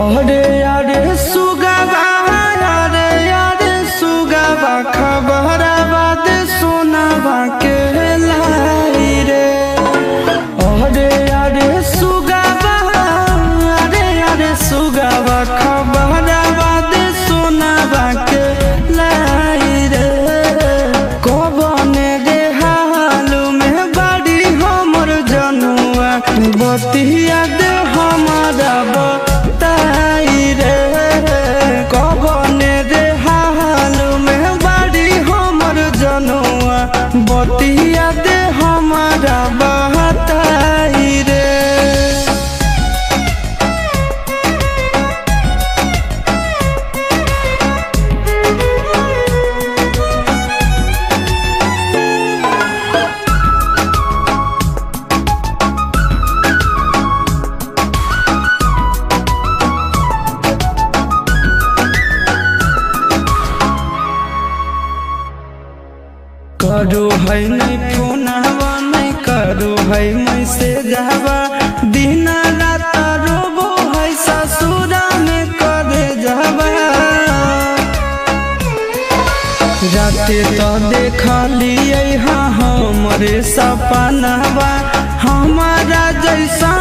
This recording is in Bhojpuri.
अरे अरे सुगवा, अरे अरे सुगवा, खबराबाद सोनावा के लाई रे। अरे अरे सुगवा, अरे अरे सुगवा, खबराबाद सोनावा के लाई रे। कबने रे हालू में बड़ी हमर जनुआ, बतिया दे हमारा बताई रे। कबने रे हालू में बड़ी हमर जनुआ, बतिया दे हमारा बताई रे। करू है नहीं फोनवा, नहीं करू है मैसेजवा, दिन रात रोबो है ससुरा में करे जावा। राते तो देखलिए हाँ हमरे सपनवा, हमारा जैसा